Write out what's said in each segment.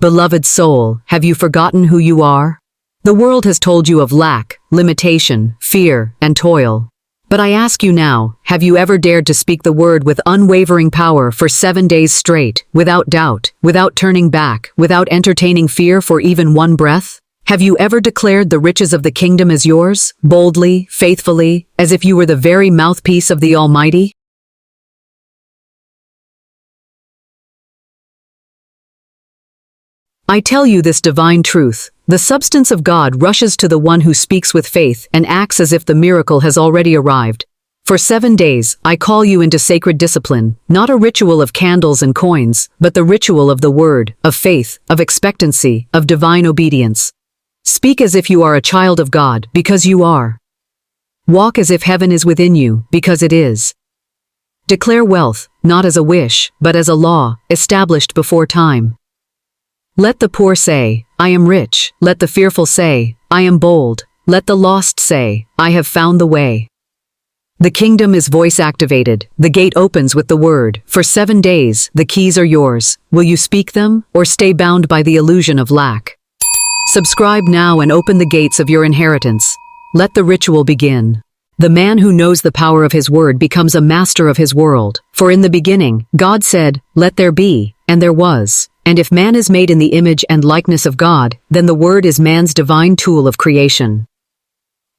Beloved soul, have you forgotten who you are? The world has told you of lack, limitation, fear, and toil. But I ask you now, have you ever dared to speak the word with unwavering power for 7 days straight, without doubt, without turning back, without entertaining fear for even one breath? Have you ever declared the riches of the kingdom as yours, boldly, faithfully, as if you were the very mouthpiece of the Almighty? I tell you this divine truth. The substance of God rushes to the one who speaks with faith and acts as if the miracle has already arrived. For 7 days, I call you into sacred discipline, not a ritual of candles and coins, but the ritual of the word, of faith, of expectancy, of divine obedience. Speak as if you are a child of God, because you are. Walk as if heaven is within you, because it is. Declare wealth, not as a wish, but as a law, established before time. Let the poor say, I am rich. Let the fearful say, I am bold. Let the lost say, I have found the way. The kingdom is voice-activated. The gate opens with the word. For 7 days, the keys are yours. Will you speak them, or stay bound by the illusion of lack? Subscribe now and open the gates of your inheritance. Let the ritual begin. The man who knows the power of his word becomes a master of his world. For in the beginning, God said, let there be, and there was. And if man is made in the image and likeness of God, then the word is man's divine tool of creation.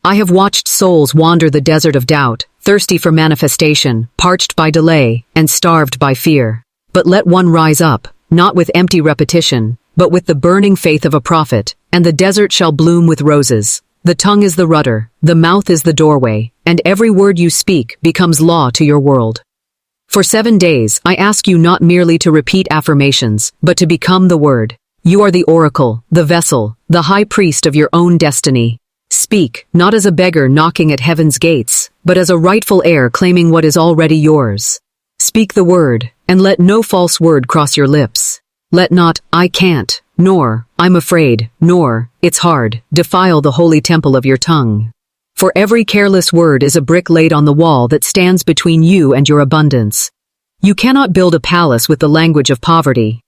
I have watched souls wander the desert of doubt, thirsty for manifestation, parched by delay, and starved by fear. But let one rise up, not with empty repetition, but with the burning faith of a prophet, and the desert shall bloom with roses. The tongue is the rudder, the mouth is the doorway, and every word you speak becomes law to your world. For 7 days, I ask you not merely to repeat affirmations, but to become the word. You are the oracle, the vessel, the high priest of your own destiny. Speak, not as a beggar knocking at heaven's gates, but as a rightful heir claiming what is already yours. Speak the word, and let no false word cross your lips. Let not, I can't, nor, I'm afraid, nor, it's hard, defile the holy temple of your tongue. For every careless word is a brick laid on the wall that stands between you and your abundance. You cannot build a palace with the language of poverty.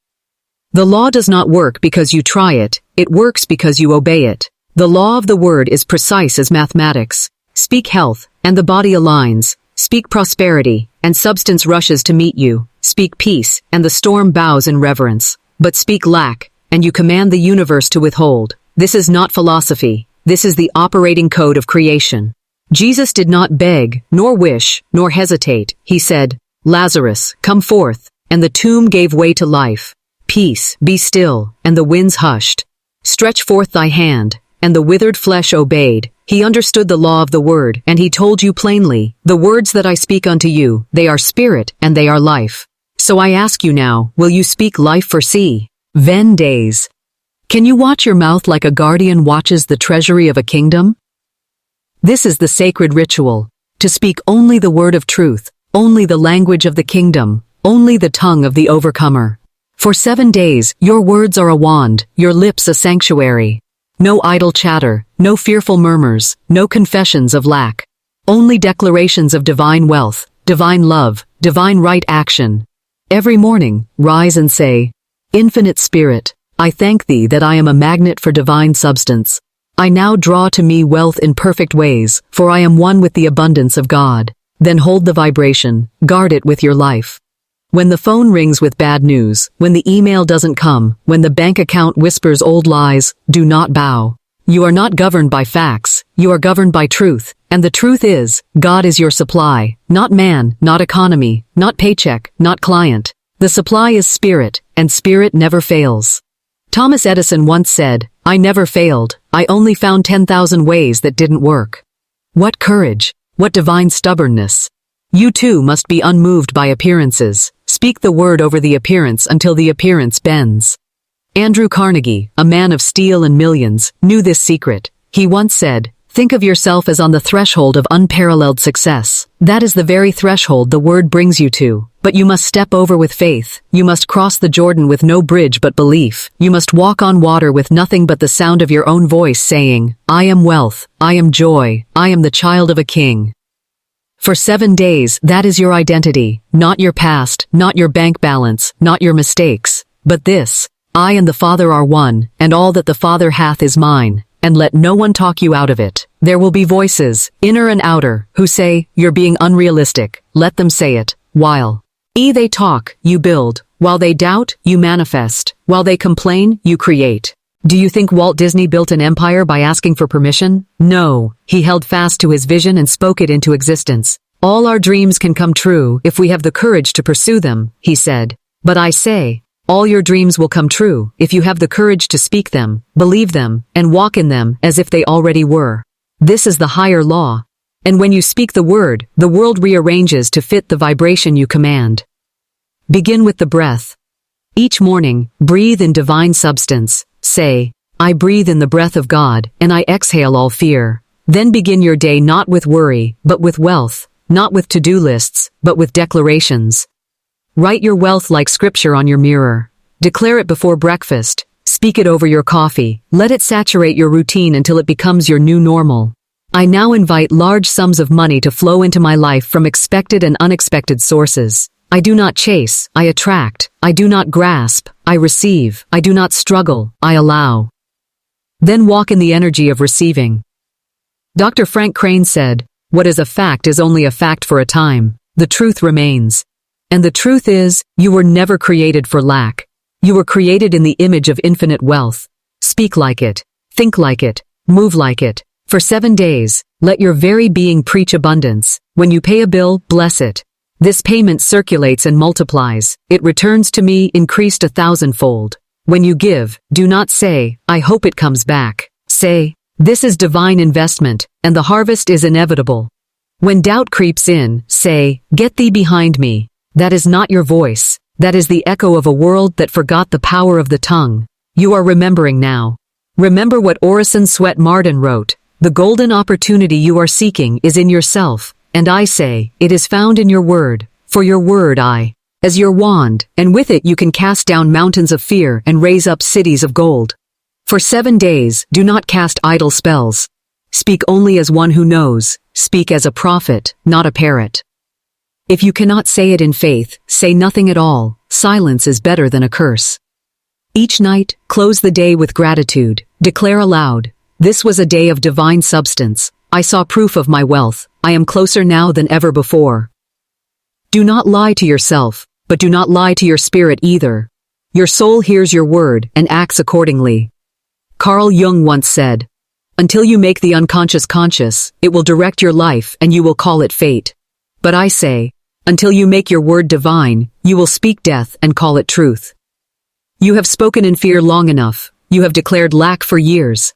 The law does not work because you try it, it works because you obey it. The law of the word is precise as mathematics. Speak health, and the body aligns. Speak prosperity, and substance rushes to meet you. Speak peace, and the storm bows in reverence. But speak lack, and you command the universe to withhold. This is not philosophy. This is the operating code of creation. Jesus did not beg, nor wish, nor hesitate. He said, Lazarus, come forth, and the tomb gave way to life. Peace, be still, and the winds hushed. Stretch forth thy hand, and the withered flesh obeyed. He understood the law of the word, and he told you plainly, the words that I speak unto you, they are spirit, and they are life. So I ask you now, will you speak life for 7 days? Can you watch your mouth like a guardian watches the treasury of a kingdom? This is the sacred ritual, to speak only the word of truth, only the language of the kingdom, only the tongue of the overcomer. For 7 days, your words are a wand, your lips a sanctuary. No idle chatter, no fearful murmurs, no confessions of lack. Only declarations of divine wealth, divine love, divine right action. Every morning, rise and say, Infinite Spirit, I thank thee that I am a magnet for divine substance. I now draw to me wealth in perfect ways, for I am one with the abundance of God. Then hold the vibration, guard it with your life. When the phone rings with bad news, when the email doesn't come, when the bank account whispers old lies, do not bow. You are not governed by facts, you are governed by truth, and the truth is, God is your supply, not man, not economy, not paycheck, not client. The supply is spirit, and spirit never fails. Thomas Edison once said, I never failed, I only found 10,000 ways that didn't work. What courage, what divine stubbornness. You too must be unmoved by appearances. Speak the word over the appearance until the appearance bends. Andrew Carnegie, a man of steel and millions, knew this secret. He once said, think of yourself as on the threshold of unparalleled success. That is the very threshold the word brings you to. But you must step over with faith. You must cross the Jordan with no bridge but belief. You must walk on water with nothing but the sound of your own voice saying, I am wealth, I am joy, I am the child of a king. For 7 days, that is your identity, not your past, not your bank balance, not your mistakes, but this, I and the Father are one, and all that the Father hath is mine, and let no one talk you out of it. There will be voices, inner and outer, who say, you're being unrealistic. Let them say it. While they talk, you build. While they doubt, you manifest. While they complain, you create. Do you think Walt Disney built an empire by asking for permission? No, he held fast to his vision and spoke it into existence. All our dreams can come true if we have the courage to pursue them, he said. But I say, all your dreams will come true if you have the courage to speak them, believe them, and walk in them as if they already were. This is the higher law. And when you speak the word, the world rearranges to fit the vibration you command. Begin with the breath. Each morning, breathe in divine substance. Say, I breathe in the breath of God, and I exhale all fear. Then begin your day not with worry, but with wealth, not with to-do lists, but with declarations. Write your wealth like scripture on your mirror. Declare it before breakfast. Speak it over your coffee. Let it saturate your routine until it becomes your new normal. I now invite large sums of money to flow into my life from expected and unexpected sources. I do not chase, I attract. I do not grasp, I receive. I do not struggle, I allow. Then walk in the energy of receiving. Dr. Frank Crane said, what is a fact is only a fact for a time. The truth remains. And the truth is, you were never created for lack. You were created in the image of infinite wealth. Speak like it. Think like it. Move like it. For 7 days, let your very being preach abundance. When you pay a bill, bless it. This payment circulates and multiplies. It returns to me increased 1,000-fold. When you give, do not say, I hope it comes back. Say, this is divine investment, and the harvest is inevitable. When doubt creeps in, say, get thee behind me. That is not your voice. That is the echo of a world that forgot the power of the tongue. You are remembering now. Remember what Orison Swett Marden wrote. The golden opportunity you are seeking is in yourself, and I say, it is found in your word. For your word as your wand, and with it you can cast down mountains of fear and raise up cities of gold. For 7 days, do not cast idle spells. Speak only as one who knows. Speak as a prophet, not a parrot. If you cannot say it in faith, say nothing at all. Silence is better than a curse. Each night, close the day with gratitude. Declare aloud, this was a day of divine substance. I saw proof of my wealth. I am closer now than ever before. Do not lie to yourself, but do not lie to your spirit either. Your soul hears your word and acts accordingly. Carl Jung once said, until you make the unconscious conscious, it will direct your life and you will call it fate. But I say, until you make your word divine, you will speak death and call it truth. You have spoken in fear long enough. You have declared lack for years.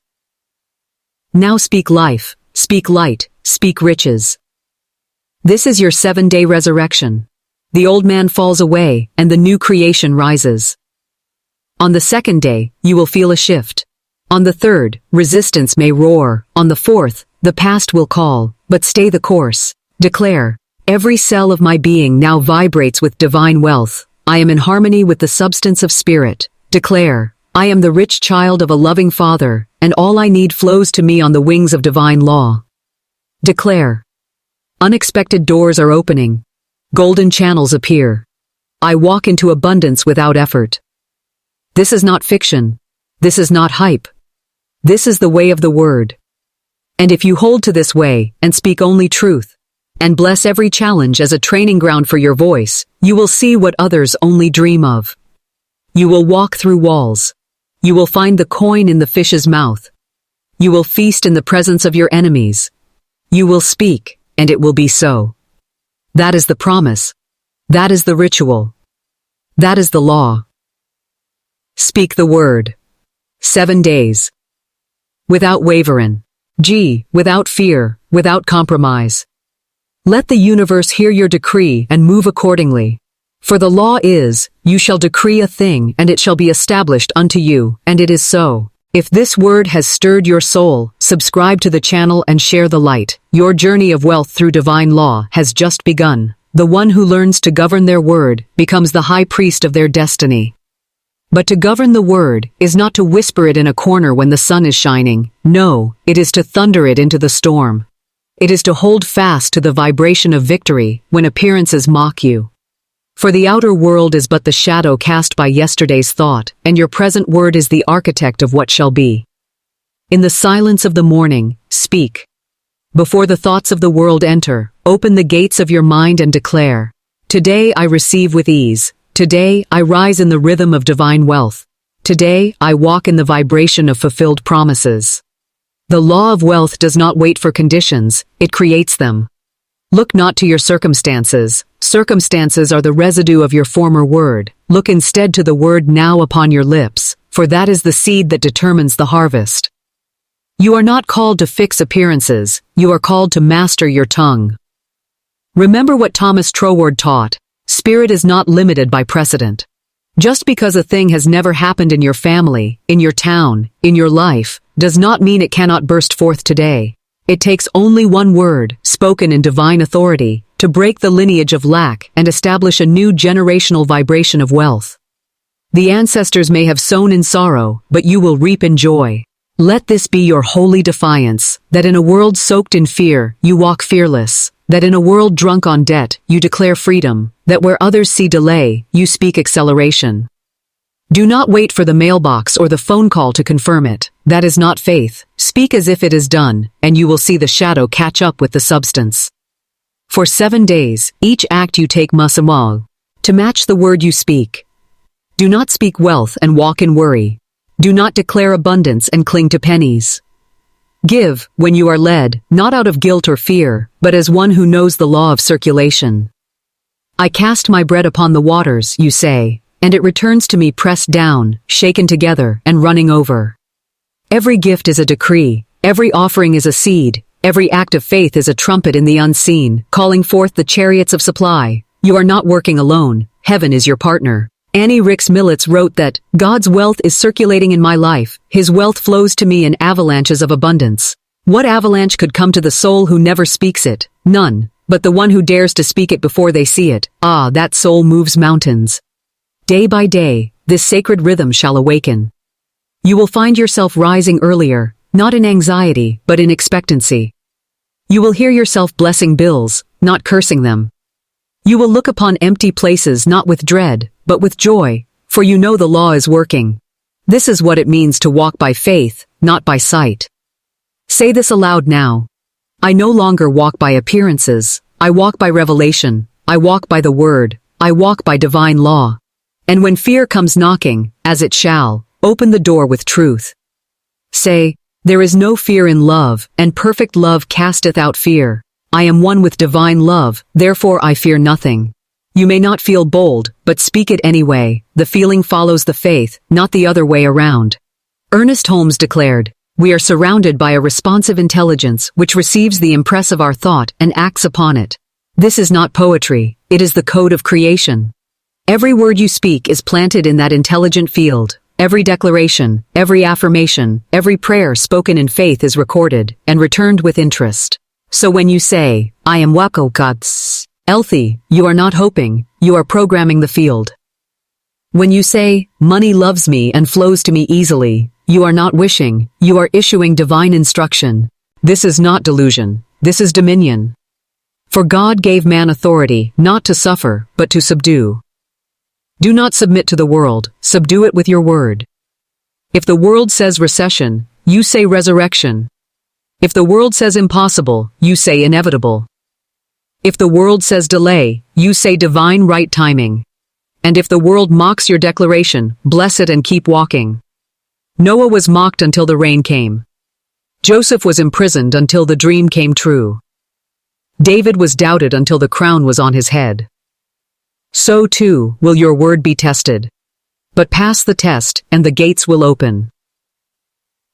Now speak life, speak light, speak riches. This is your 7-day resurrection. The old man falls away and the new creation rises. On the 2nd day, you will feel a shift. On the 3rd, resistance may roar. On the 4th, the past will call, but stay the course. Declare, every cell of my being now vibrates with divine wealth. I am in harmony with the substance of spirit. Declare, I am the rich child of a loving Father, and all I need flows to me on the wings of divine law. Declare, unexpected doors are opening. Golden channels appear. I walk into abundance without effort. This is not fiction. This is not hype. This is the way of the word. And if you hold to this way and speak only truth, and bless every challenge as a training ground for your voice, you will see what others only dream of. You will walk through walls. You will find the coin in the fish's mouth. You will feast in the presence of your enemies. You will speak, and it will be so. That is the promise. That is the ritual. That is the law. Speak the word. 7 days. Without wavering. Without fear, without compromise. Let the universe hear your decree and move accordingly. For the law is, you shall decree a thing and it shall be established unto you, and it is so. If this word has stirred your soul, subscribe to the channel and share the light. Your journey of wealth through divine law has just begun. The one who learns to govern their word becomes the high priest of their destiny. But to govern the word is not to whisper it in a corner when the sun is shining. No, it is to thunder it into the storm. It is to hold fast to the vibration of victory when appearances mock you. For the outer world is but the shadow cast by yesterday's thought, and your present word is the architect of what shall be. In the silence of the morning, speak. Before the thoughts of the world enter, open the gates of your mind and declare, "Today I receive with ease. Today I rise in the rhythm of divine wealth. Today I walk in the vibration of fulfilled promises." The law of wealth does not wait for conditions, it creates them. Look not to your circumstances. Circumstances are the residue of your former word. Look instead to the word now upon your lips, for that is the seed that determines the harvest. You are not called to fix appearances, you are called to master your tongue. Remember what Thomas Troward taught: spirit is not limited by precedent. Just because a thing has never happened in your family, in your town, in your life, does not mean it cannot burst forth today. It takes only one word, spoken in divine authority, to break the lineage of lack and establish a new generational vibration of wealth. The ancestors may have sown in sorrow, but you will reap in joy. Let this be your holy defiance, that in a world soaked in fear, you walk fearless, that in a world drunk on debt, you declare freedom, that where others see delay, you speak acceleration. Do not wait for the mailbox or the phone call to confirm it. That is not faith. Speak as if it is done, and you will see the shadow catch up with the substance. For 7 days, each act you take must evolve to match the word you speak. Do not speak wealth and walk in worry. Do not declare abundance and cling to pennies. Give, when you are led, not out of guilt or fear, but as one who knows the law of circulation. I cast my bread upon the waters, you say, and it returns to me pressed down, shaken together, and running over. Every gift is a decree, every offering is a seed, every act of faith is a trumpet in the unseen, calling forth the chariots of supply. You are not working alone, heaven is your partner. Annie Ricks Millets wrote that, "God's wealth is circulating in my life, His wealth flows to me in avalanches of abundance." What avalanche could come to the soul who never speaks it? None, but the one who dares to speak it before they see it. Ah, that soul moves mountains. Day by day, this sacred rhythm shall awaken. You will find yourself rising earlier, not in anxiety, but in expectancy. You will hear yourself blessing bills, not cursing them. You will look upon empty places not with dread, but with joy, for you know the law is working. This is what it means to walk by faith, not by sight. Say this aloud now. I no longer walk by appearances, I walk by revelation, I walk by the word, I walk by divine law. And when fear comes knocking, as it shall, open the door with truth. Say, there is no fear in love, and perfect love casteth out fear. I am one with divine love, therefore I fear nothing. You may not feel bold, but speak it anyway. The feeling follows the faith, not the other way around. Ernest Holmes declared, "We are surrounded by a responsive intelligence which receives the impress of our thought and acts upon it." This is not poetry, it is the code of creation. Every word you speak is planted in that intelligent field. Every declaration, every affirmation, every prayer spoken in faith is recorded and returned with interest. So when you say, I am Wako Gods, Elthi, you are not hoping, you are programming the field. When you say, money loves me and flows to me easily, you are not wishing, you are issuing divine instruction. This is not delusion, this is dominion. For God gave man authority, not to suffer, but to subdue. Do not submit to the world, subdue it with your word. If the world says recession, you say resurrection. If the world says impossible, you say inevitable. If the world says delay, you say divine right timing. And if the world mocks your declaration, bless it and keep walking. Noah was mocked until the rain came. Joseph was imprisoned until the dream came true. David was doubted until the crown was on his head. So too will your word be tested. But pass the test, and the gates will open.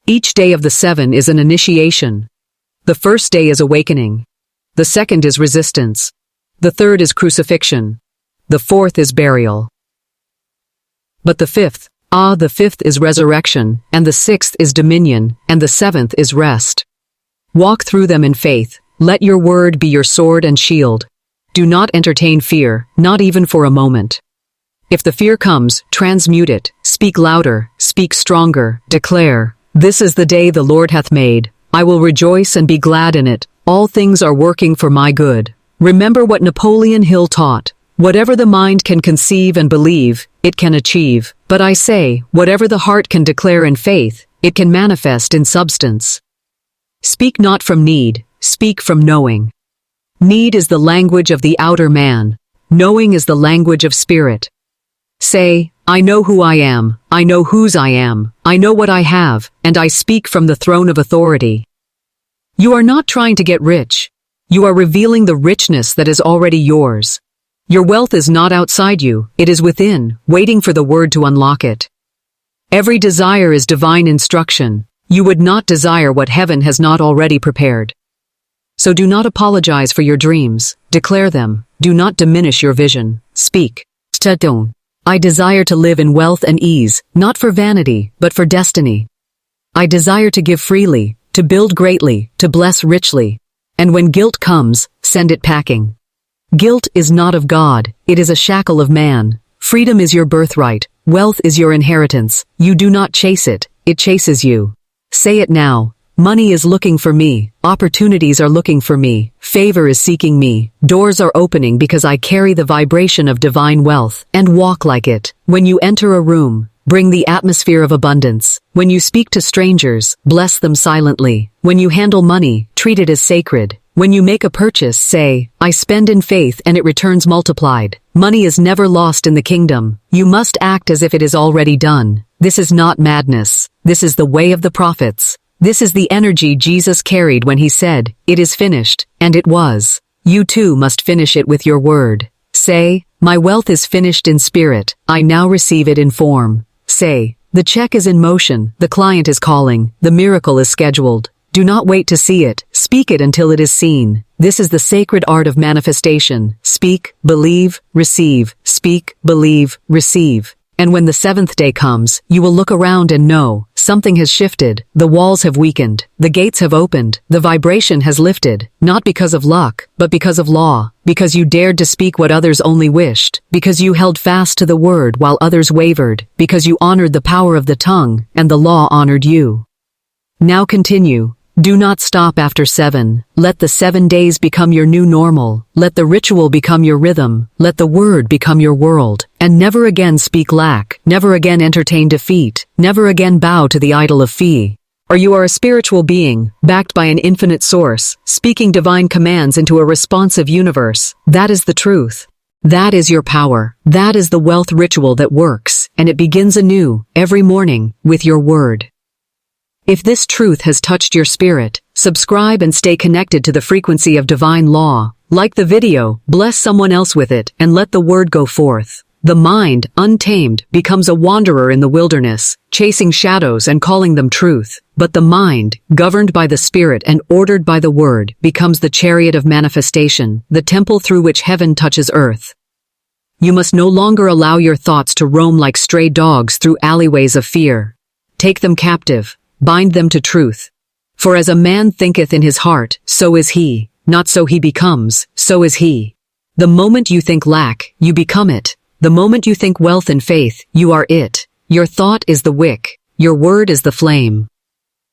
Each day of the 7 is an initiation. The first day is awakening. The second is resistance. The third is crucifixion. The fourth is burial. But the fifth is resurrection, and the 6th is dominion, and the 7th is rest. Walk through them in faith. Let your word be your sword and shield. Do not entertain fear, not even for a moment. If the fear comes, transmute it. Speak louder, speak stronger, declare, this is the day the Lord hath made. I will rejoice and be glad in it. All things are working for my good. Remember what Napoleon Hill taught. Whatever the mind can conceive and believe, it can achieve. But I say, whatever the heart can declare in faith, it can manifest in substance. Speak not from need, speak from knowing. Need is the language of the outer man. Knowing is the language of spirit. Say, I know who I am, I know whose I am, I know what I have, and I speak from the throne of authority. You are not trying to get rich. You are revealing the richness that is already yours. Your wealth is not outside you, it is within, waiting for the word to unlock it. Every desire is divine instruction. You would not desire what heaven has not already prepared. So do not apologize for your dreams, declare them, do not diminish your vision, speak. Stadon. I desire to live in wealth and ease, not for vanity, but for destiny. I desire to give freely, to build greatly, to bless richly. And when guilt comes, send it packing. Guilt is not of God, it is a shackle of man. Freedom is your birthright, wealth is your inheritance. You do not chase it, it chases you. Say it now. Money is looking for me, opportunities are looking for me, favor is seeking me, doors are opening because I carry the vibration of divine wealth, and walk like it. When you enter a room, bring the atmosphere of abundance. When you speak to strangers, bless them silently. When you handle money, treat it as sacred. When you make a purchase, say, I spend in faith and it returns multiplied. Money is never lost in the kingdom. You must act as if it is already done. This is not madness. This is the way of the prophets. This is the energy Jesus carried when he said, it is finished, and it was. You too must finish it with your word. Say, my wealth is finished in spirit, I now receive it in form. Say, the check is in motion, the client is calling, the miracle is scheduled. Do not wait to see it, speak it until it is seen. This is the sacred art of manifestation. Speak, believe, receive, speak, believe, receive. And when the seventh day comes, you will look around and know, something has shifted, the walls have weakened, the gates have opened, the vibration has lifted, not because of luck, but because of law, because you dared to speak what others only wished, because you held fast to the word while others wavered, because you honored the power of the tongue, and the law honored you. Now continue. Do not stop after 7. Let the 7 days become your new normal. Let the ritual become your rhythm. Let the word become your world. And never again speak lack. Never again entertain defeat. Never again bow to the idol of fee. Or you are a spiritual being, backed by an infinite source, speaking divine commands into a responsive universe. That is the truth. That is your power. That is the wealth ritual that works, and it begins anew, every morning, with your word. If this truth has touched your spirit, subscribe and stay connected to the frequency of divine law. Like the video, bless someone else with it, and let the word go forth. The mind, untamed, becomes a wanderer in the wilderness, chasing shadows and calling them truth. But the mind, governed by the spirit and ordered by the word, becomes the chariot of manifestation, the temple through which heaven touches earth. You must no longer allow your thoughts to roam like stray dogs through alleyways of fear. Take them captive. Bind them to truth. For as a man thinketh in his heart, so is he. Not so he becomes, so is he. The moment you think lack, you become it. The moment you think wealth and faith, you are it. Your thought is the wick. Your word is the flame.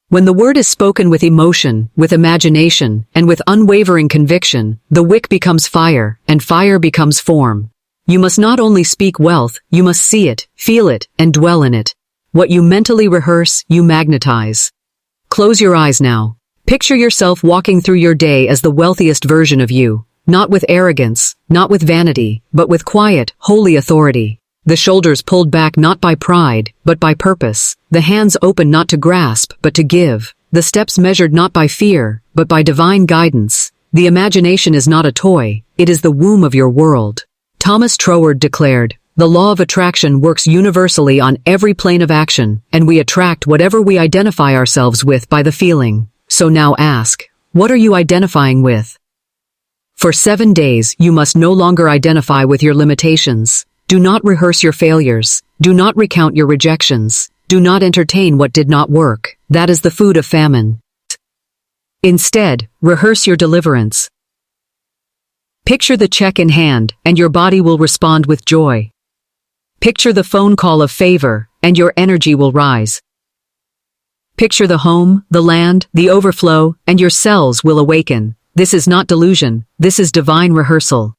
When the word is spoken with emotion, with imagination, and with unwavering conviction, the wick becomes fire, and fire becomes form. You must not only speak wealth, you must see it, feel it, and dwell in it. What you mentally rehearse, you magnetize. Close your eyes now. Picture yourself walking through your day as the wealthiest version of you, not with arrogance, not with vanity, but with quiet, holy authority. The shoulders pulled back not by pride, but by purpose. The hands open not to grasp, but to give. The steps measured not by fear, but by divine guidance. The imagination is not a toy, it is the womb of your world. Thomas Troward declared, the law of attraction works universally on every plane of action, and we attract whatever we identify ourselves with by the feeling. So now ask, what are you identifying with? For 7 days, you must no longer identify with your limitations. Do not rehearse your failures. Do not recount your rejections. Do not entertain what did not work. That is the food of famine. Instead, rehearse your deliverance. Picture the check in hand, and your body will respond with joy. Picture the phone call of favor, and your energy will rise. Picture the home, the land, the overflow, and your cells will awaken. This is not delusion, this is divine rehearsal.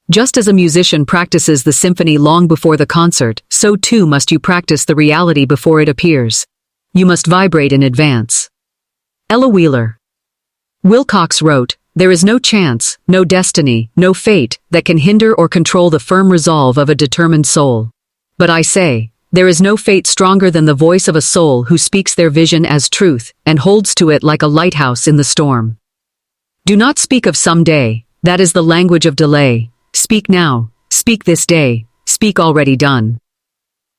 Just as a musician practices the symphony long before the concert, so too must you practice the reality before it appears. You must vibrate in advance. Ella Wheeler. Wilcox wrote, "There is no chance, no destiny, no fate that can hinder or control the firm resolve of a determined soul. But I say, there is no fate stronger than the voice of a soul who speaks their vision as truth and holds to it like a lighthouse in the storm. Do not speak of some day, that is the language of delay. Speak now, speak this day, speak already done.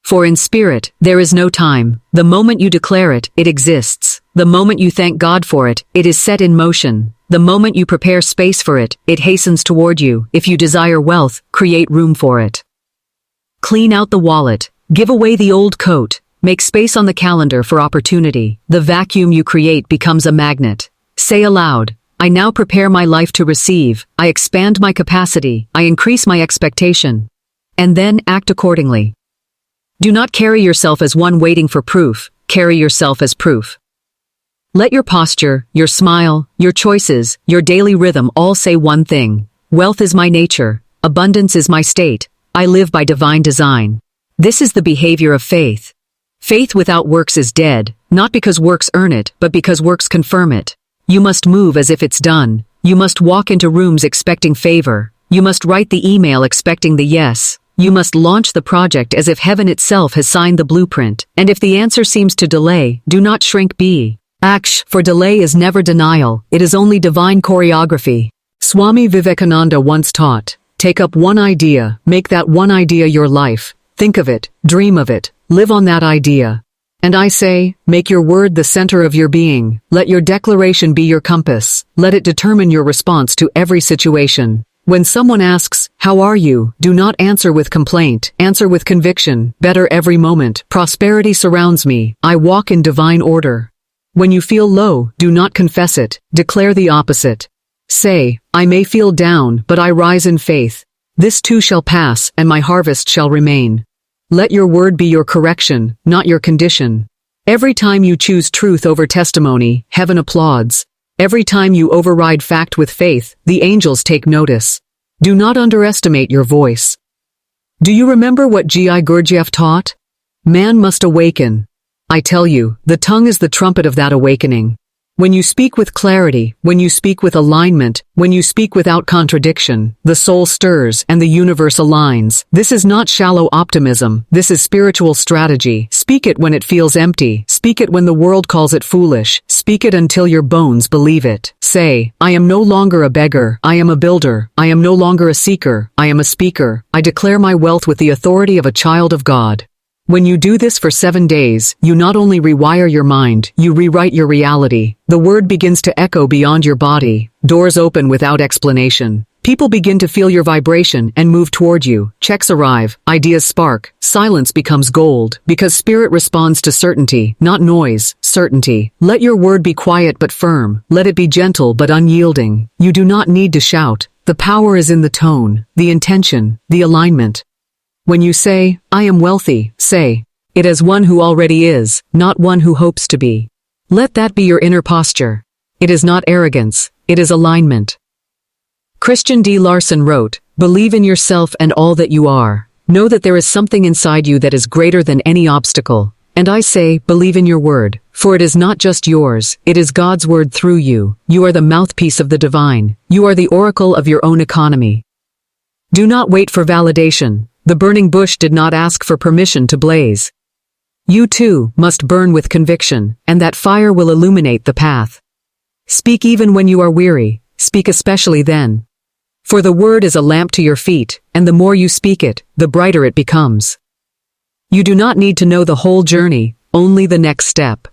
For in spirit, there is no time. The moment you declare it, it exists. The moment you thank God for it, it is set in motion. The moment you prepare space for it, it hastens toward you. If you desire wealth, create room for it. Clean out the wallet. Give away the old coat. Make space on the calendar for opportunity. The vacuum you create becomes a magnet. Say aloud, I now prepare my life to receive. I expand my capacity. I increase my expectation. And then act accordingly. Do not carry yourself as one waiting for proof. Carry yourself as proof. Let your posture, your smile, your choices, your daily rhythm all say one thing. Wealth is my nature. Abundance is my state. I live by divine design. This is the behavior of faith. Faith without works is dead, not because works earn it, but because works confirm it. You must move as if it's done. You must walk into rooms expecting favor. You must write the email expecting the yes. You must launch the project as if heaven itself has signed the blueprint. And if the answer seems to delay, do not shrink be. Act, for delay is never denial. It is only divine choreography. Swami Vivekananda once taught, take up one idea, make that one idea your life. Think of it, dream of it, live on that idea. And I say, make your word the center of your being. Let your declaration be your compass. Let it determine your response to every situation. When someone asks, how are you? Do not answer with complaint. Answer with conviction. Better every moment. Prosperity surrounds me. I walk in divine order. When you feel low, do not confess it. Declare the opposite. Say, I may feel down, but I rise in faith. This too shall pass, and my harvest shall remain. Let your word be your correction, not your condition. Every time you choose truth over testimony, heaven applauds. Every time you override fact with faith, the angels take notice. Do not underestimate your voice. Do you remember what G.I. Gurdjieff taught? Man must awaken. I tell you, the tongue is the trumpet of that awakening. When you speak with clarity, when you speak with alignment, when you speak without contradiction, the soul stirs and the universe aligns. This is not shallow optimism. This is spiritual strategy. Speak it when it feels empty. Speak it when the world calls it foolish. Speak it until your bones believe it. Say, I am no longer a beggar. I am a builder. I am no longer a seeker. I am a speaker. I declare my wealth with the authority of a child of God. When you do this for 7 days, you not only rewire your mind, you rewrite your reality. The word begins to echo beyond your body. Doors open without explanation. People begin to feel your vibration and move toward you. Checks arrive. Ideas spark. Silence becomes gold. Because spirit responds to certainty, not noise. Certainty. Let your word be quiet but firm. Let it be gentle but unyielding. You do not need to shout. The power is in the tone, the intention, the alignment. When you say, I am wealthy, say it as one who already is, not one who hopes to be. Let that be your inner posture. It is not arrogance, it is alignment. Christian D. Larson wrote, believe in yourself and all that you are. Know that there is something inside you that is greater than any obstacle. And I say, believe in your word, for it is not just yours, it is God's word through you. You are the mouthpiece of the divine. You are the oracle of your own economy. Do not wait for validation. The burning bush did not ask for permission to blaze. You too must burn with conviction, and that fire will illuminate the path. Speak even when you are weary, speak especially then. For the word is a lamp to your feet, and the more you speak it, the brighter it becomes. You do not need to know the whole journey, only the next step.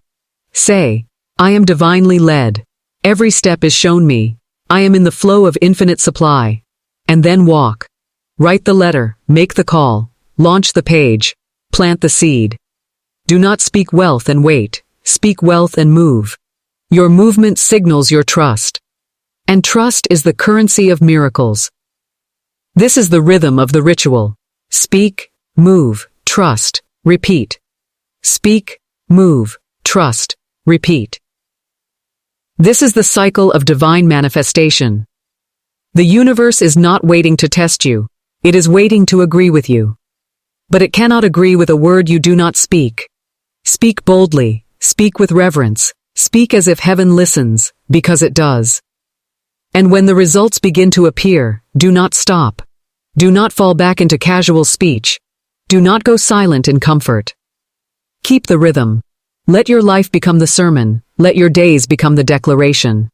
Say, I am divinely led. Every step is shown me. I am in the flow of infinite supply. And then walk. Write the letter, make the call, launch the page, plant the seed. Do not speak wealth and wait, speak wealth and move. Your movement signals your trust. And trust is the currency of miracles. This is the rhythm of the ritual. Speak, move, trust, repeat. Speak, move, trust, repeat. This is the cycle of divine manifestation. The universe is not waiting to test you. It is waiting to agree with you. But it cannot agree with a word you do not speak. Speak boldly, speak with reverence, speak as if heaven listens, because it does. And when the results begin to appear, do not stop. Do not fall back into casual speech. Do not go silent in comfort. Keep the rhythm. Let your life become the sermon. Let your days become the declaration.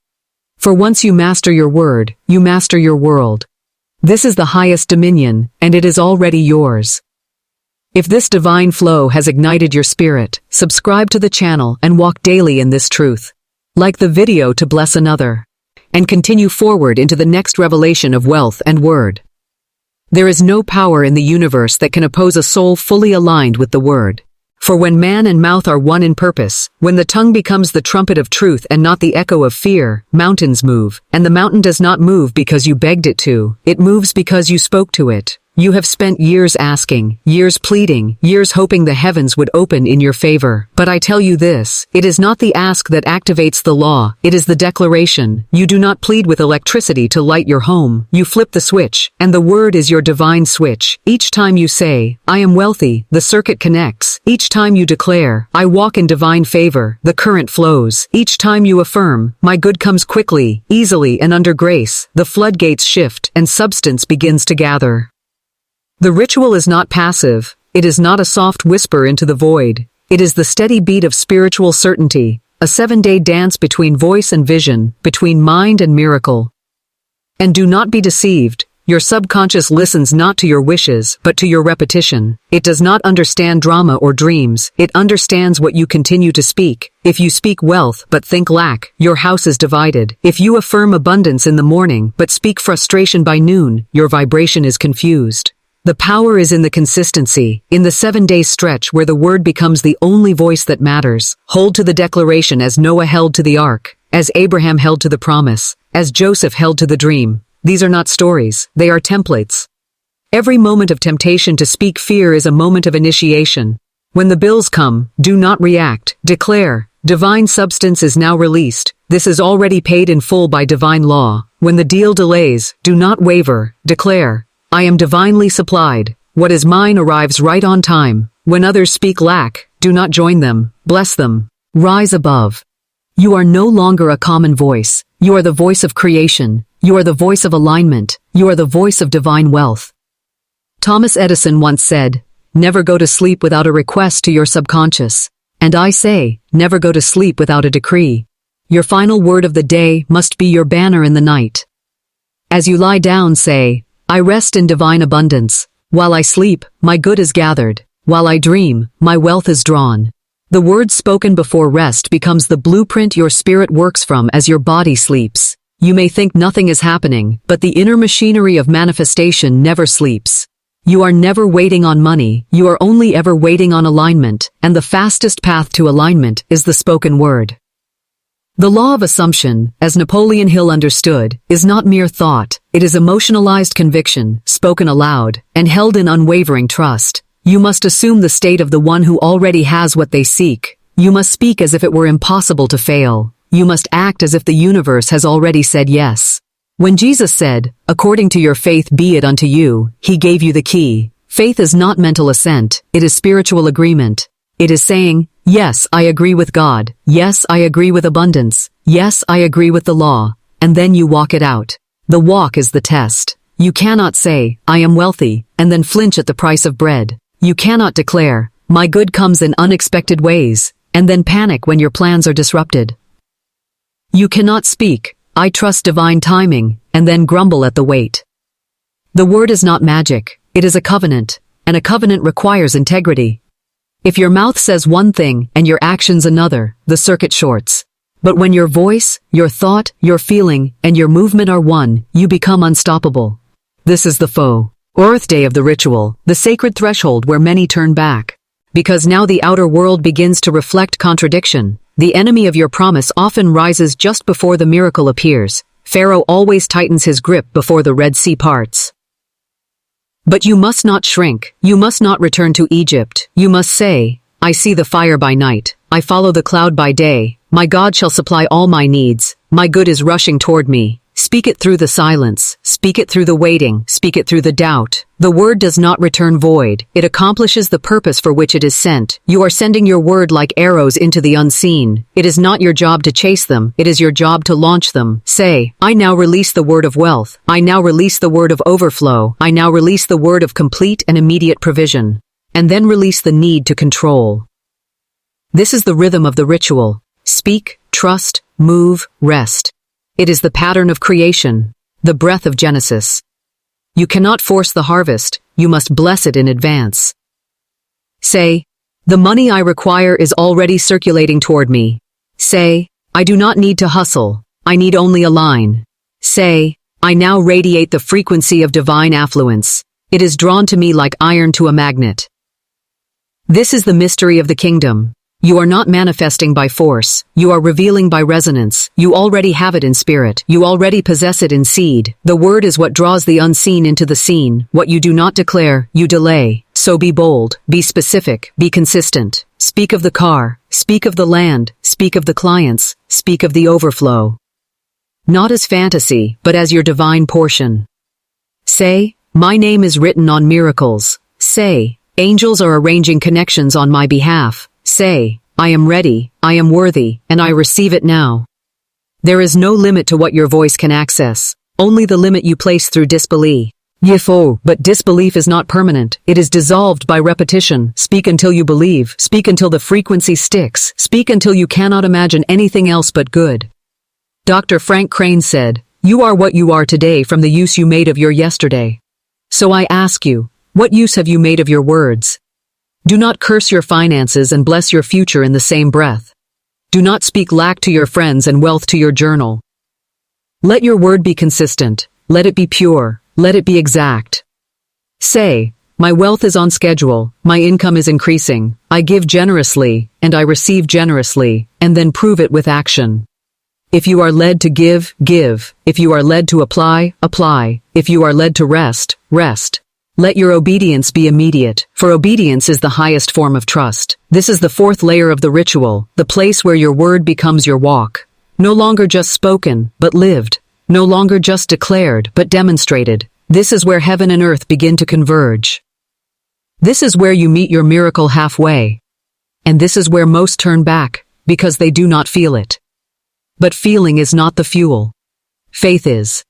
For once you master your word, you master your world. This is the highest dominion, and it is already yours. If this divine flow has ignited your spirit, subscribe to the channel and walk daily in this truth. Like the video to bless another. And continue forward into the next revelation of wealth and word. There is no power in the universe that can oppose a soul fully aligned with the word. For when man and mouth are one in purpose, when the tongue becomes the trumpet of truth and not the echo of fear, mountains move, and the mountain does not move because you begged it to, it moves because you spoke to it. You have spent years asking, years pleading, years hoping the heavens would open in your favor. But I tell you this, it is not the ask that activates the law, it is the declaration. You do not plead with electricity to light your home. You flip the switch, and the word is your divine switch. Each time you say, I am wealthy, the circuit connects. Each time you declare, I walk in divine favor, the current flows. Each time you affirm, my good comes quickly, easily and under grace, the floodgates shift, and substance begins to gather. The ritual is not passive, it is not a soft whisper into the void. It is the steady beat of spiritual certainty, a 7-day dance between voice and vision, between mind and miracle. And do not be deceived, your subconscious listens not to your wishes, but to your repetition. It does not understand drama or dreams, it understands what you continue to speak. If you speak wealth, but think lack, your house is divided. If you affirm abundance in the morning, but speak frustration by noon, your vibration is confused. The power is in the consistency, in the 7-day stretch where the word becomes the only voice that matters. Hold to the declaration as Noah held to the ark, as Abraham held to the promise, as Joseph held to the dream. These are not stories, they are templates. Every moment of temptation to speak fear is a moment of initiation. When the bills come, do not react, declare. Divine substance is now released. This is already paid in full by divine law. When the deal delays, do not waver, declare. I am divinely supplied. What is mine arrives right on time. When others speak lack, do not join them. Bless them. Rise above. You are no longer a common voice. You are the voice of creation. You are the voice of alignment. You are the voice of divine wealth. Thomas Edison once said, never go to sleep without a request to your subconscious. And I say, never go to sleep without a decree. Your final word of the day must be your banner in the night. As you lie down, say, I rest in divine abundance. While I sleep, my good is gathered. While I dream, my wealth is drawn. The word spoken before rest becomes the blueprint your spirit works from as your body sleeps. You may think nothing is happening, but the inner machinery of manifestation never sleeps. You are never waiting on money, you are only ever waiting on alignment, and the fastest path to alignment is the spoken word. The law of assumption, as Napoleon Hill understood, is not mere thought, it is emotionalized conviction, spoken aloud, and held in unwavering trust. You must assume the state of the one who already has what they seek. You must speak as if it were impossible to fail. You must act as if the universe has already said yes. When Jesus said, according to your faith be it unto you, he gave you the key. Faith is not mental assent, it is spiritual agreement. It is saying, yes, I agree with God. Yes, I agree with abundance. Yes, I agree with the law. And then you walk it out. The walk is the test. You cannot say, I am wealthy, and then flinch at the price of bread. You cannot declare, my good comes in unexpected ways, and then panic when your plans are disrupted. You cannot speak, I trust divine timing, and then grumble at the wait. The word is not magic, it is a covenant, and a covenant requires integrity. If your mouth says one thing and your actions another, the circuit shorts. But when your voice, your thought, your feeling, and your movement are one, you become unstoppable. This is the faux Earth Day of the ritual, the sacred threshold where many turn back. Because now the outer world begins to reflect contradiction. The enemy of your promise often rises just before the miracle appears. Pharaoh always tightens his grip before the Red Sea parts. But you must not shrink. You must not return to Egypt. You must say, I see the fire by night. I follow the cloud by day. My God shall supply all my needs. My good is rushing toward me. Speak it through the silence, speak it through the waiting, speak it through the doubt. The word does not return void. It accomplishes the purpose for which it is sent. You are sending your word like arrows into the unseen. It is not your job to chase them. It is your job to launch them. Say, I now release the word of wealth. I now release the word of overflow. I now release the word of complete and immediate provision. And then release the need to control. This is the rhythm of the ritual. Speak, trust, move, rest. It is the pattern of creation, the breath of Genesis. You cannot force the harvest, you must bless it in advance. Say, the money I require is already circulating toward me. Say, I do not need to hustle, I need only a line. Say, I now radiate the frequency of divine affluence. It is drawn to me like iron to a magnet. This is the mystery of the kingdom. You are not manifesting by force. You are revealing by resonance. You already have it in spirit. You already possess it in seed. The word is what draws the unseen into the seen. What you do not declare, you delay. So be bold, be specific, be consistent. Speak of the car, speak of the land, speak of the clients, speak of the overflow. Not as fantasy, but as your divine portion. Say, my name is written on miracles. Say, angels are arranging connections on my behalf. Say, I am ready, I am worthy, and I receive it now. There is no limit to what your voice can access, only the limit you place through disbelief. But disbelief is not permanent, it is dissolved by repetition. Speak until you believe, speak until the frequency sticks, speak until you cannot imagine anything else but good. Dr. Frank Crane said, you are what you are today from the use you made of your yesterday. So I ask you, what use have you made of your words? Do not curse your finances and bless your future in the same breath. Do not speak lack to your friends and wealth to your journal. Let your word be consistent. Let it be pure. Let it be exact. Say, my wealth is on schedule. My income is increasing. I give generously, and I receive generously, and then prove it with action. If you are led to give, give. If you are led to apply, apply. If you are led to rest, rest. Let your obedience be immediate, for obedience is the highest form of trust. This is the fourth layer of the ritual, the place where your word becomes your walk. No longer just spoken, but lived. No longer just declared, but demonstrated. This is where heaven and earth begin to converge. This is where you meet your miracle halfway. And this is where most turn back, because they do not feel it. But feeling is not the fuel. Faith is.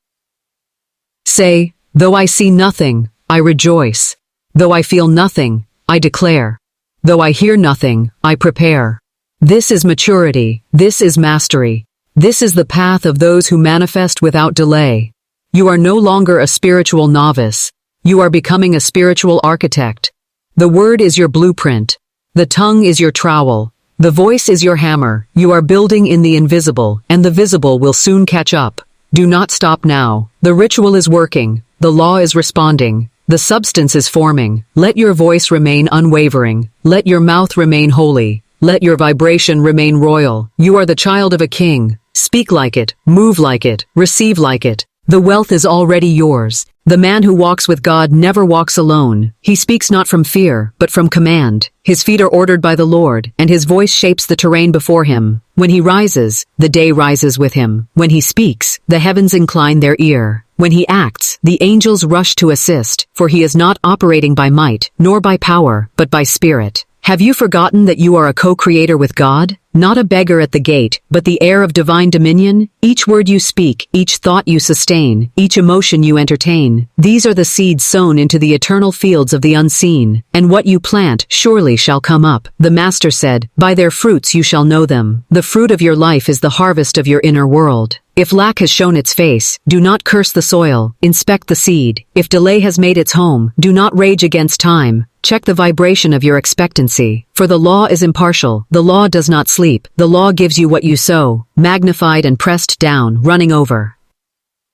Say, though I see nothing, I rejoice. Though I feel nothing, I declare. Though I hear nothing, I prepare. This is maturity. This is mastery. This is the path of those who manifest without delay. You are no longer a spiritual novice. You are becoming a spiritual architect. The word is your blueprint. The tongue is your trowel. The voice is your hammer. You are building in the invisible, and the visible will soon catch up. Do not stop now. The ritual is working. The law is responding. The substance is forming. Let your voice remain unwavering. Let your mouth remain holy. Let your vibration remain royal. You are the child of a king. Speak like it, move like it, receive like it. The wealth is already yours. The man who walks with God never walks alone. He speaks not from fear, but from command. His feet are ordered by the Lord, and his voice shapes the terrain before him. When he rises, the day rises with him. When he speaks, the heavens incline their ear. When he acts, the angels rush to assist, for he is not operating by might, nor by power, but by spirit. Have you forgotten that you are a co-creator with God? Not a beggar at the gate, but the heir of divine dominion? Each word you speak, each thought you sustain, each emotion you entertain, these are the seeds sown into the eternal fields of the unseen. And what you plant surely shall come up. The Master said, by their fruits you shall know them. The fruit of your life is the harvest of your inner world. If lack has shown its face, do not curse the soil, inspect the seed. If delay has made its home, do not rage against time. Check the vibration of your expectancy. For the law is impartial, the law does not sleep, the law gives you what you sow, magnified and pressed down, running over.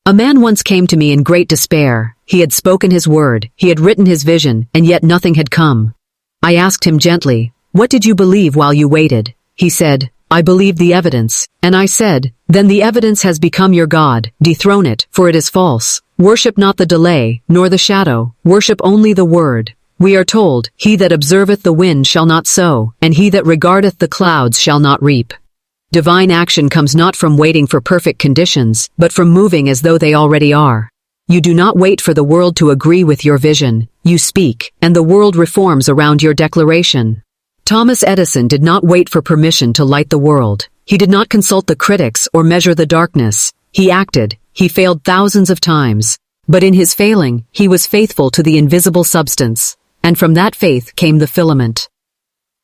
A man once came to me in great despair. He had spoken his word, he had written his vision, and yet nothing had come. I asked him gently, what did you believe while you waited? He said, I believed the evidence. And I said, then the evidence has become your God. Dethrone it, for it is false. Worship not the delay, nor the shadow. Worship only the word. We are told, he that observeth the wind shall not sow, and he that regardeth the clouds shall not reap. Divine action comes not from waiting for perfect conditions, but from moving as though they already are. You do not wait for the world to agree with your vision. You speak, and the world reforms around your declaration. Thomas Edison did not wait for permission to light the world. He did not consult the critics or measure the darkness. He acted. He failed thousands of times. But in his failing, he was faithful to the invisible substance. And from that faith came the filament.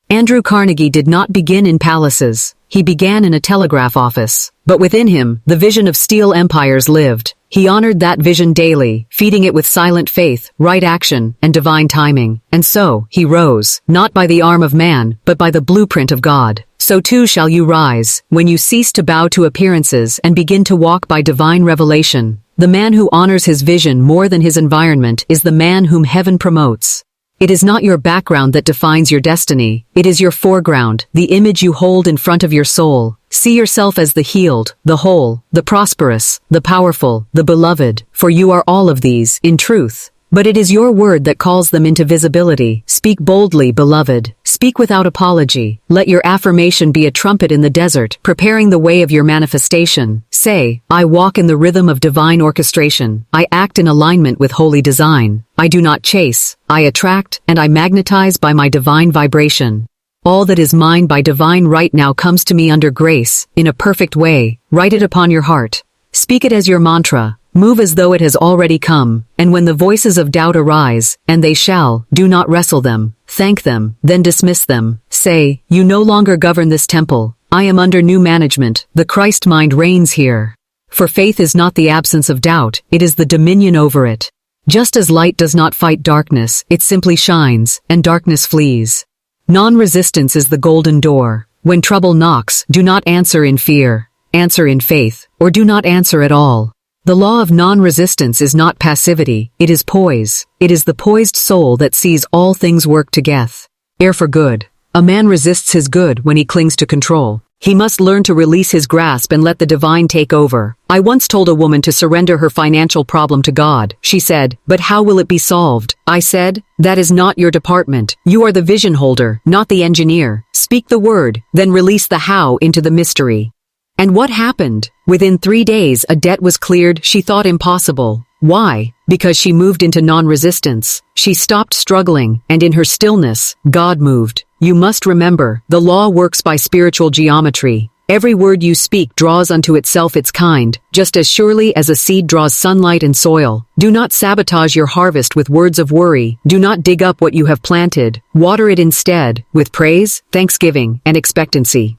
Andrew Carnegie did not begin in palaces. He began in a telegraph office. But within him, the vision of steel empires lived. He honored that vision daily, feeding it with silent faith, right action, and divine timing. And so, he rose, not by the arm of man, but by the blueprint of God. So too shall you rise, when you cease to bow to appearances and begin to walk by divine revelation. The man who honors his vision more than his environment is the man whom heaven promotes. It is not your background that defines your destiny. It is your foreground, the image you hold in front of your soul. See yourself as the healed, the whole, the prosperous, the powerful, the beloved, for you are all of these, in truth. But it is your word that calls them into visibility. Speak boldly, beloved. Speak without apology. Let your affirmation be a trumpet in the desert, preparing the way of your manifestation. Say, I walk in the rhythm of divine orchestration. I act in alignment with holy design. I do not chase. I attract, and I magnetize by my divine vibration. All that is mine by divine right now comes to me under grace, in a perfect way. Write it upon your heart. Speak it as your mantra. Move as though it has already come, and when the voices of doubt arise, and they shall, do not wrestle them, thank them, then dismiss them. Say, you no longer govern this temple. I am under new management. The Christ mind reigns here. For faith is not the absence of doubt, it is the dominion over it. Just as light does not fight darkness, it simply shines, and darkness flees. Non-resistance is the golden door. When trouble knocks, do not answer in fear. Answer in faith, or do not answer at all. The law of non-resistance is not passivity, it is poise. It is the poised soul that sees all things work together for good. A man resists his good when he clings to control. He must learn to release his grasp and let the divine take over. I once told a woman to surrender her financial problem to God. She said, but how will it be solved? I said, that is not your department. You are the vision holder, not the engineer. Speak the word, then release the how into the mystery. And what happened? Within 3 days, a debt was cleared she thought impossible. Why? Because she moved into non-resistance. She stopped struggling, and in her stillness, God moved. You must remember, the law works by spiritual geometry. Every word you speak draws unto itself its kind, just as surely as a seed draws sunlight and soil. Do not sabotage your harvest with words of worry. Do not dig up what you have planted. Water it instead, with praise, thanksgiving, and expectancy.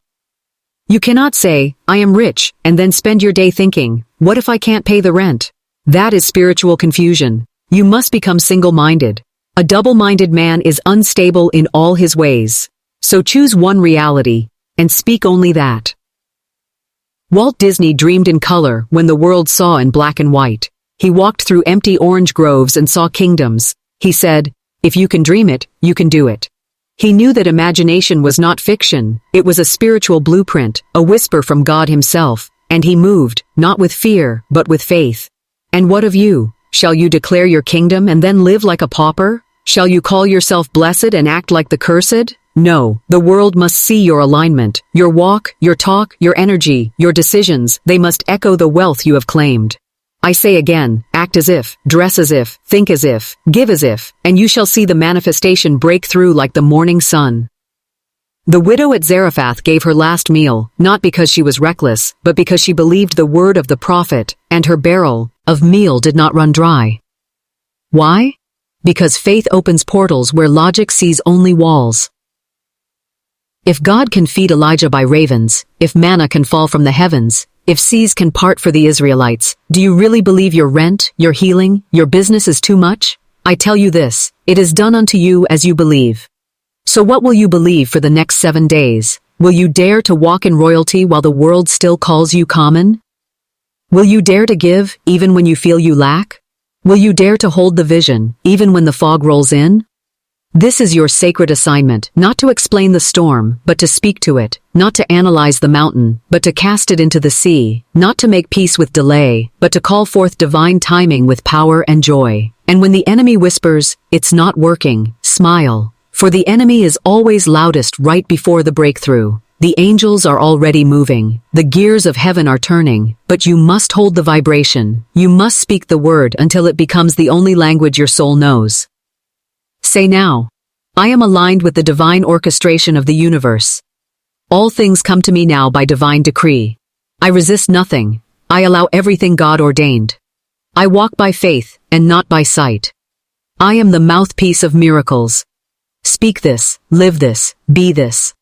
You cannot say, I am rich, and then spend your day thinking, what if I can't pay the rent? That is spiritual confusion. You must become single-minded. A double-minded man is unstable in all his ways. So choose one reality, and speak only that. Walt Disney dreamed in color when the world saw in black and white. He walked through empty orange groves and saw kingdoms. He said, if you can dream it, you can do it. He knew that imagination was not fiction, it was a spiritual blueprint, a whisper from God himself, and he moved, not with fear, but with faith. And what of you? Shall you declare your kingdom and then live like a pauper? Shall you call yourself blessed and act like the cursed? No, the world must see your alignment, your walk, your talk, your energy, your decisions, they must echo the wealth you have claimed. I say again, act as if, dress as if, think as if, give as if, and you shall see the manifestation break through like the morning sun. The widow at Zarephath gave her last meal, not because she was reckless, but because she believed the word of the prophet, and her barrel of meal did not run dry. Why? Because faith opens portals where logic sees only walls. If God can feed Elijah by ravens, if manna can fall from the heavens, if seas can part for the Israelites, do you really believe your rent, your healing, your business is too much? I tell you this, it is done unto you as you believe. So what will you believe for the next 7 days? Will you dare to walk in royalty while the world still calls you common? Will you dare to give, even when you feel you lack? Will you dare to hold the vision, even when the fog rolls in? This is your sacred assignment, not to explain the storm, but to speak to it, not to analyze the mountain, but to cast it into the sea, not to make peace with delay, but to call forth divine timing with power and joy. And when the enemy whispers, it's not working, smile. For the enemy is always loudest right before the breakthrough. The angels are already moving. The gears of heaven are turning. But you must hold the vibration. You must speak the word until it becomes the only language your soul knows. Say now, I am aligned with the divine orchestration of the universe. All things come to me now by divine decree. I resist nothing. I allow everything God ordained. I walk by faith and not by sight. I am the mouthpiece of miracles. Speak this, live this, be this.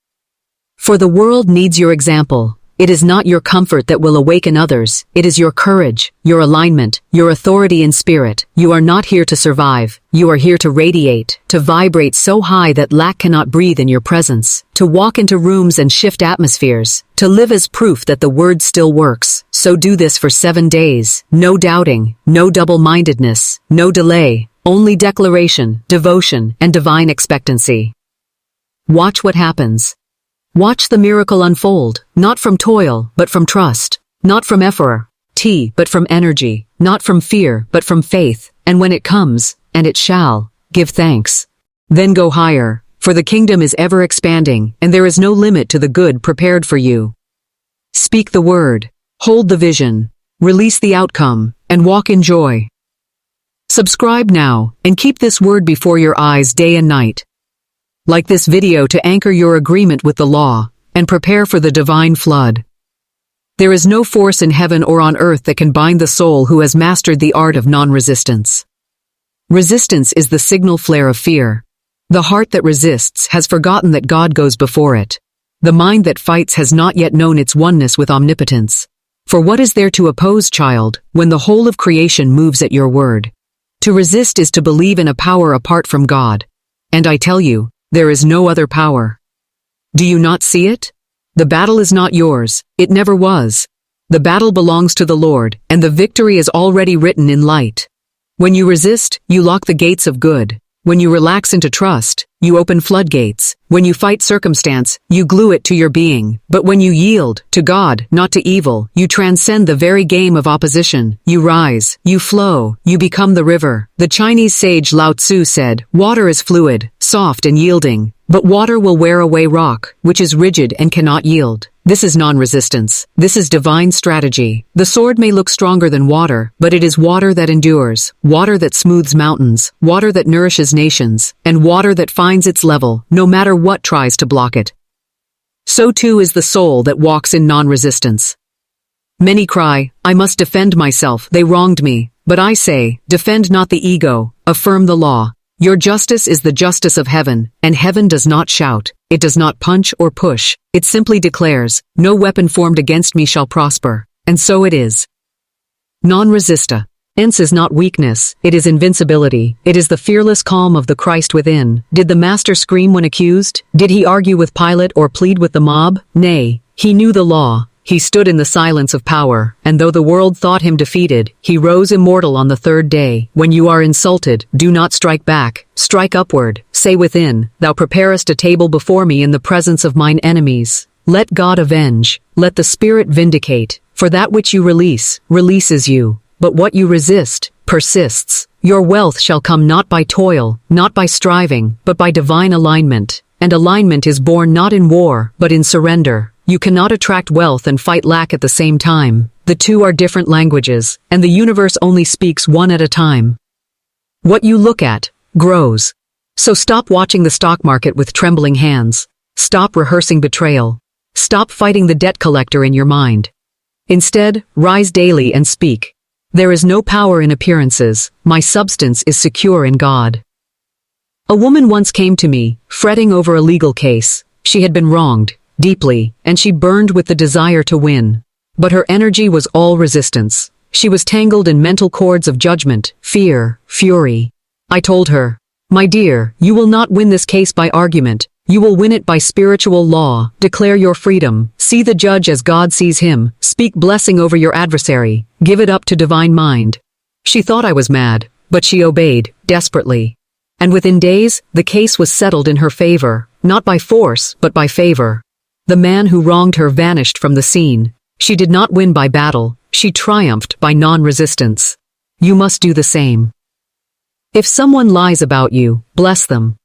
For the world needs your example. It is not your comfort that will awaken others. It is your courage, your alignment, your authority in spirit. You are not here to survive. You are here to radiate, to vibrate so high that lack cannot breathe in your presence, to walk into rooms and shift atmospheres, to live as proof that the word still works. So do this for 7 days. No doubting, no double-mindedness, no delay, only declaration, devotion, and divine expectancy. Watch what happens. Watch the miracle unfold, not from toil, but from trust, not from effort, but from energy, not from fear, but from faith, and when it comes, and it shall, give thanks. Then go higher, for the kingdom is ever expanding, and there is no limit to the good prepared for you. Speak the word, hold the vision, release the outcome, and walk in joy. Subscribe now, and keep this word before your eyes day and night. Like this video to anchor your agreement with the law, and prepare for the divine flood. There is no force in heaven or on earth that can bind the soul who has mastered the art of non-resistance. Resistance is the signal flare of fear. The heart that resists has forgotten that God goes before it. The mind that fights has not yet known its oneness with omnipotence. For what is there to oppose, child, when the whole of creation moves at your word? To resist is to believe in a power apart from God. And I tell you, there is no other power. Do you not see it? The battle is not yours. It never was. The battle belongs to the Lord, and the victory is already written in light. When you resist, you lock the gates of good. When you relax into trust, you open floodgates. When you fight circumstance, you glue it to your being. But when you yield, to God, not to evil, you transcend the very game of opposition. You rise, you flow, you become the river. The Chinese sage Lao Tzu said, "Water is fluid, soft and yielding, but water will wear away rock, which is rigid and cannot yield." This is non-resistance. This is divine strategy. The sword may look stronger than water, but it is water that endures, water that smooths mountains, water that nourishes nations, and water that finds its level, no matter what tries to block it. So too is the soul that walks in non-resistance. Many cry, "I must defend myself, they wronged me." But I say, defend not the ego, affirm the law. Your justice is the justice of heaven, and heaven does not shout. It does not punch or push. It simply declares, "No weapon formed against me shall prosper." And so it is. Non-resistance is not weakness, it is invincibility. It is the fearless calm of the Christ within. Did the Master scream when accused? Did he argue with Pilate or plead with the mob? Nay, he knew the law. He stood in the silence of power, and though the world thought him defeated, he rose immortal on the third day. When you are insulted, do not strike back. Strike upward. Say within, "Thou preparest a table before me in the presence of mine enemies." Let God avenge. Let the Spirit vindicate. For that which you release, releases you. But what you resist, persists. Your wealth shall come not by toil, not by striving, but by divine alignment. And alignment is born not in war, but in surrender. You cannot attract wealth and fight lack at the same time. The two are different languages, and the universe only speaks one at a time. What you look at, grows. So stop watching the stock market with trembling hands. Stop rehearsing betrayal. Stop fighting the debt collector in your mind. Instead, rise daily and speak. There is no power in appearances. My substance is secure in God. A woman once came to me, fretting over a legal case. She had been wronged, deeply, and she burned with the desire to win. But her energy was all resistance. She was tangled in mental cords of judgment, fear, fury. I told her, "My dear, you will not win this case by argument. You will win it by spiritual law. Declare your freedom. See the judge as God sees him. Speak blessing over your adversary. Give it up to divine mind." She thought I was mad, but she obeyed, desperately. And within days, the case was settled in her favor, not by force, but by favor. The man who wronged her vanished from the scene. She did not win by battle, she triumphed by non-resistance. You must do the same. If someone lies about you, bless them.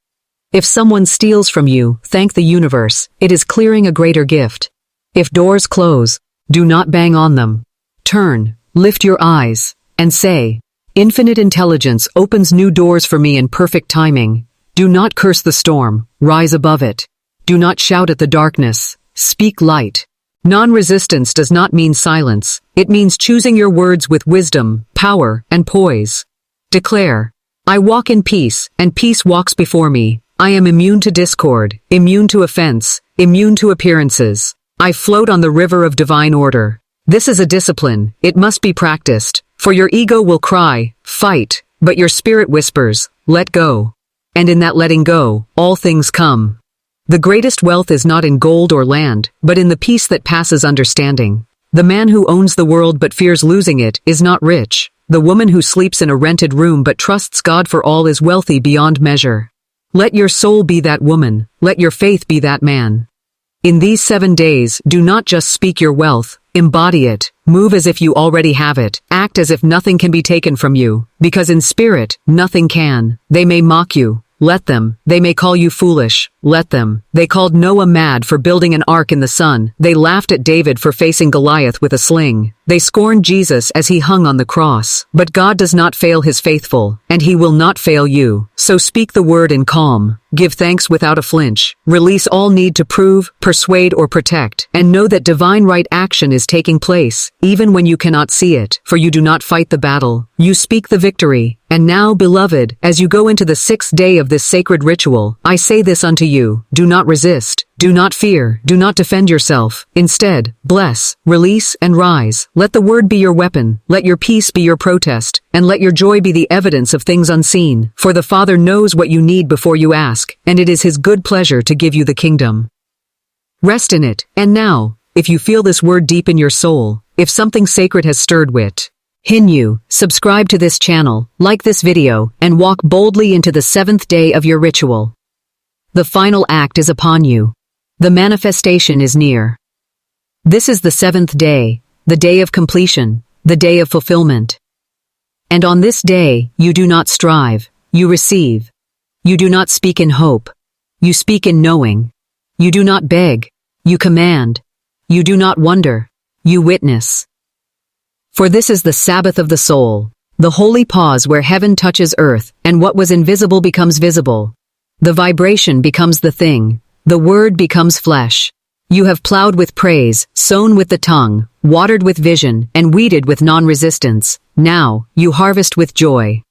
If someone steals from you, thank the universe, it is clearing a greater gift. If doors close, do not bang on them. Turn, lift your eyes, and say, "Infinite intelligence opens new doors for me in perfect timing." Do not curse the storm, rise above it. Do not shout at the darkness, speak light. Non-resistance does not mean silence, it means choosing your words with wisdom, power, and poise. Declare, "I walk in peace, and peace walks before me. I am immune to discord, immune to offense, immune to appearances. I float on the river of divine order." This is a discipline, it must be practiced, for your ego will cry, "Fight," but your spirit whispers, "Let go." And in that letting go, all things come. The greatest wealth is not in gold or land, but in the peace that passes understanding. The man who owns the world but fears losing it is not rich. The woman who sleeps in a rented room but trusts God for all is wealthy beyond measure. Let your soul be that woman, let your faith be that man. In these 7 days, do not just speak your wealth, embody it, move as if you already have it, act as if nothing can be taken from you, because in spirit, nothing can. They may mock you. Let them. They may call you foolish. Let them. They called Noah mad for building an ark in the sun. They laughed at David for facing Goliath with a sling. They scorned Jesus as he hung on the cross. But God does not fail his faithful, and he will not fail you. So speak the word in calm. Give thanks without a flinch. Release all need to prove, persuade, or protect, and know that divine right action is taking place, even when you cannot see it, for you do not fight the battle. You speak the victory. And now, beloved, as you go into the 6th day of this sacred ritual, I say this unto you, do not resist, do not fear, do not defend yourself. Instead, bless, release, and rise. Let the word be your weapon, let your peace be your protest, and let your joy be the evidence of things unseen. For the Father knows what you need before you ask, and it is his good pleasure to give you the kingdom. Rest in it, and now, if you feel this word deep in your soul, if something sacred has stirred within you, subscribe to this channel, like this video, and walk boldly into the 7th day of your ritual. The final act is upon you. The manifestation is near. This is the 7th day, the day of completion, the day of fulfillment. And on this day, you do not strive, you receive. You do not speak in hope, you speak in knowing. You do not beg, you command. You do not wonder, you witness. For this is the Sabbath of the soul, the holy pause where heaven touches earth, and what was invisible becomes visible. The vibration becomes the thing, the word becomes flesh. You have plowed with praise, sown with the tongue, watered with vision, and weeded with non-resistance. Now, you harvest with joy.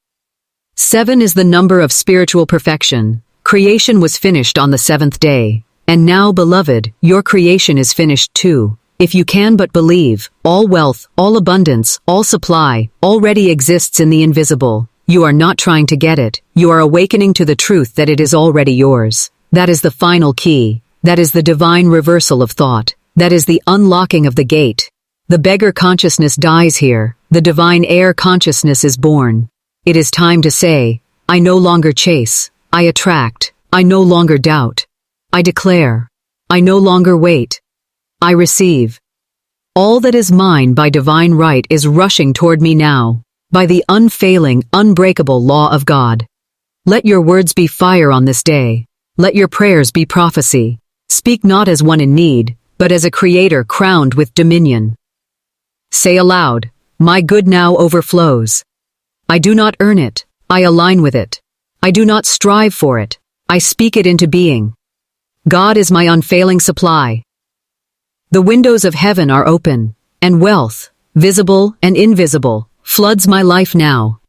7 is the number of spiritual perfection. Creation was finished on the 7th day. And now, beloved, your creation is finished too. If you can but believe, all wealth, all abundance, all supply, already exists in the invisible. You are not trying to get it. You are awakening to the truth that it is already yours. That is the final key. That is the divine reversal of thought. That is the unlocking of the gate. The beggar consciousness dies here. The divine heir consciousness is born. It is time to say, I no longer chase. I attract. I no longer doubt. I declare. I no longer wait. I receive. All that is mine by divine right is rushing toward me now, by the unfailing, unbreakable law of God. Let your words be fire on this day. Let your prayers be prophecy. Speak not as one in need, but as a creator crowned with dominion. Say aloud, my good now overflows. I do not earn it, I align with it. I do not strive for it, I speak it into being. God is my unfailing supply. The windows of heaven are open, and wealth, visible and invisible, floods my life now.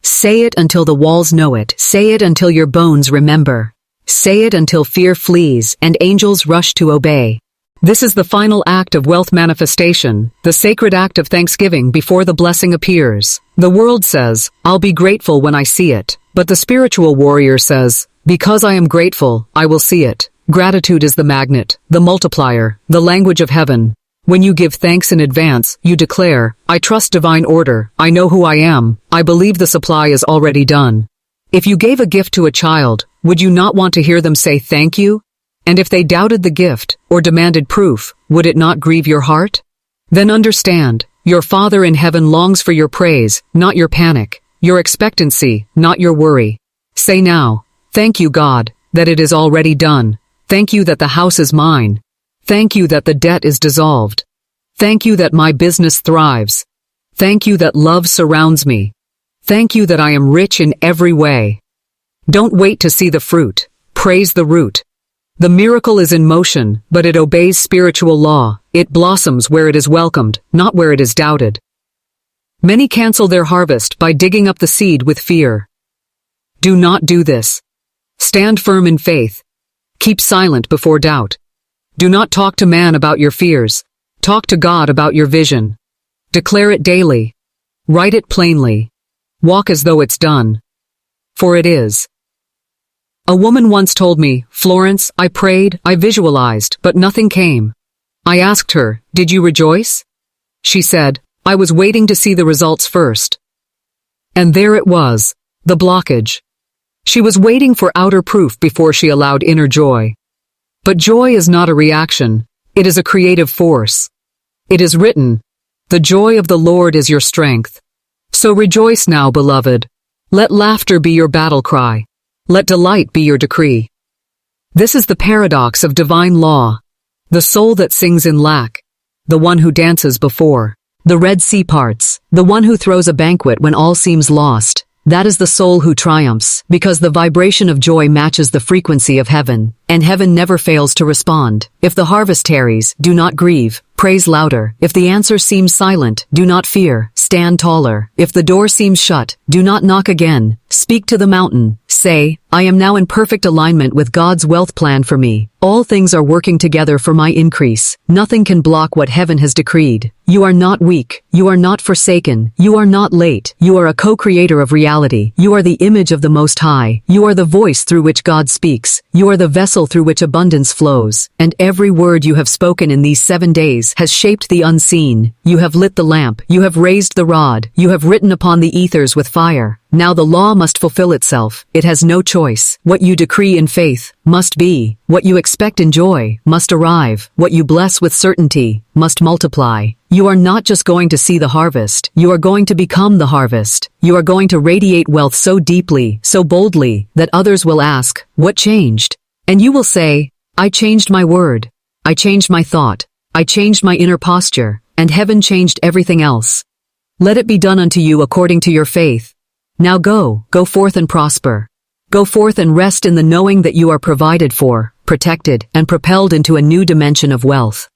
Say it until the walls know it. Say it until your bones remember. Say it until fear flees and angels rush to obey. This is the final act of wealth manifestation, the sacred act of thanksgiving before the blessing appears. The world says, I'll be grateful when I see it. But the spiritual warrior says, because I am grateful, I will see it. Gratitude is the magnet, the multiplier, the language of heaven. When you give thanks in advance, you declare, I trust divine order, I know who I am, I believe the supply is already done. If you gave a gift to a child, would you not want to hear them say thank you? And if they doubted the gift, or demanded proof, would it not grieve your heart? Then understand, your Father in heaven longs for your praise, not your panic, your expectancy, not your worry. Say now, thank you, God. that it is already done. Thank you that the house is mine. Thank you that the debt is dissolved. Thank you that my business thrives. Thank you that love surrounds me. Thank you that I am rich in every way. Don't wait to see the fruit. Praise the root. The miracle is in motion, but it obeys spiritual law. It blossoms where it is welcomed, not where it is doubted. Many cancel their harvest by digging up the seed with fear. Do not do this. Stand firm in faith. Keep silent before doubt. Do not talk to man about your fears. Talk to God about your vision. Declare it daily. Write it plainly. Walk as though it's done. For it is. A woman once told me, Florence, I prayed, I visualized, but nothing came. I asked her, did you rejoice? She said, I was waiting to see the results first. And there it was, the blockage. She was waiting for outer proof before she allowed inner joy. But joy is not a reaction, it is a creative force. It is written, the joy of the Lord is your strength. So rejoice now, beloved. Let laughter be your battle cry. Let delight be your decree. This is the paradox of divine law. The soul that sings in lack, the one who dances before the Red Sea parts, the one who throws a banquet when all seems lost. That is the soul who triumphs, because the vibration of joy matches the frequency of heaven, and heaven never fails to respond. If the harvest tarries, do not grieve, praise louder. If the answer seems silent, do not fear, stand taller. If the door seems shut, do not knock again. Speak to the mountain. Say, I am now in perfect alignment with God's wealth plan for me. All things are working together for my increase. Nothing can block what heaven has decreed. You are not weak. You are not forsaken. You are not late. You are a co-creator of reality. You are the image of the Most High. You are the voice through which God speaks. You are the vessel through which abundance flows. And every word you have spoken in these 7 days has shaped the unseen. You have lit the lamp. You have raised the rod. You have written upon the ethers with fire. Now the law must fulfill itself. It has no choice. What you decree in faith must be. What you expect in joy must arrive. What you bless with certainty must multiply. You are not just going to see the harvest. You are going to become the harvest. You are going to radiate wealth so deeply, so boldly, that others will ask, what changed? And you will say, I changed my word. I changed my thought. I changed my inner posture. And heaven changed everything else. Let it be done unto you according to your faith. Now go forth and prosper. Go forth and rest in the knowing that you are provided for, protected, and propelled into a new dimension of wealth.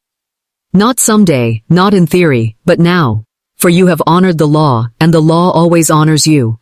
Not someday, not in theory, but now. For you have honored the law, and the law always honors you.